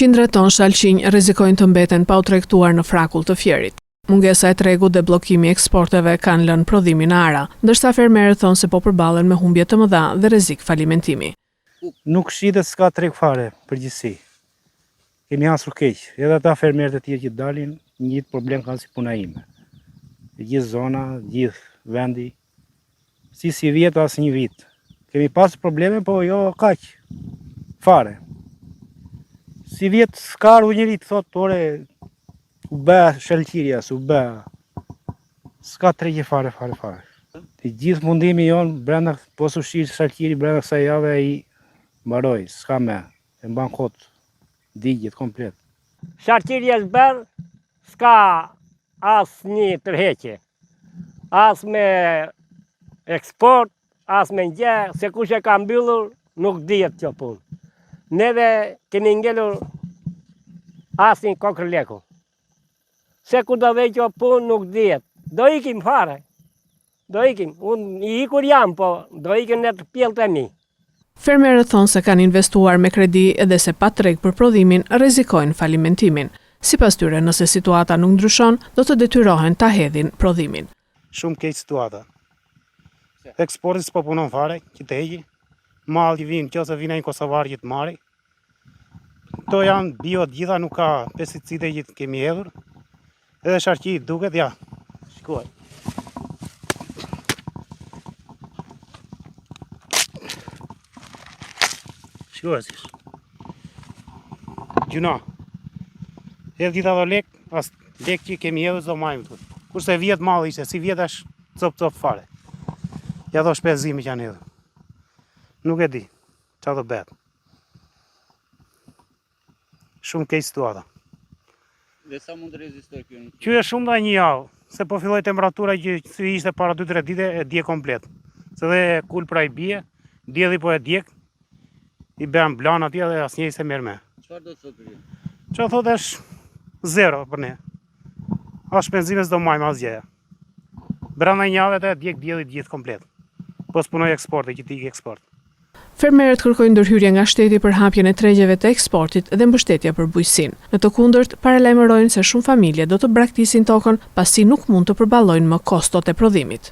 Qindra ton shalqinj rrezikojnë të mbeten pa u tregtuar në frakull të fjerit. Mungesa e tregut dhe bllokimi i eksporteve kanë lënë prodhimin ara, ndërsa fermerët thonë se po përballen me humbje të mëdha dhe rrezik falimentimi. Nuk shitet s'ka treg fare përgjithësi. Kemi hasur keq. Edhe ata fermerët e tjerë që dalin, një problem kanë si puna ime. Gjithë zona, gjithë vendi, si vjet as një vit. Kemi pas probleme, po jo kaq fare. Si vjet s'ka ardhur njëri të thotë ore u bë shëlqirja, u bë. S'ka tregje fare. Të gjithë mundimi jon brenda pos u shih shëlqiri brenda kësaj jave ai mbaroi, s'ka më. E mban kot digjet komplet. Shëlqirja s'bën, s'ka as një tërheqje. As me eksport, as me gjë, se kush e ka mbyllur nuk dihet kjo punë. Neve keni ngelur asin kokër leku. Se ku do vej kjo punë nuk dihet. Do ikim fare. Do ikim. Unë i ikur jam, po do ikim në të pjellët e mi. Fermerët thonë se kanë investuar me kredi edhe se pa treg për prodhimin rrezikojnë falimentimin. Sipas tyre, nëse situata nuk ndryshon, do të detyrohen ta hedhin prodhimin. Shumë keq situata. Eksporti s'po punon fare, që të heqi. Malli vinë, nëse vinë një kosovar që të marri. Këto janë bio të gjitha, nuk ka pesticide që kemi hedhur. Edhe sharqi duket, ja, shikoj. Shikoj si. Gjuna. Edhe gjitha do lek, as lek që kemi hedhur do majmë këtu. Kurse vjet malli ishte, si vjet është cop fare. Ja do shpenzimi që janë hedhur. Nuk e di, qa do bet. Shumë keq situata. Dhe sa mund të rezistoj kjo? Kjo e shumë da një javë, se po filloj temperatura që si ishte para 2-3 dite e dje komplet. Se dhe kul pra i bie, djedhi po e djek, i bëm blan atje dhe as njëj se merr me. Çfarë do të thotë kjo? Qa thotë është zero për ne. As shpenzimes do majmë as gjeja. Brenda një jave të djek djedhi gjithë komplet. Po s'punoj eksporti, që ti eksport. Fermerët kërkojnë ndërhyrje nga shteti për hapjen e tregjeve të eksportit dhe mbështetja për bujqësinë. Në të kundërt, paralajmërojnë se shumë familje do të braktisin tokën pasi nuk mund të përballojnë më kostot e prodhimit.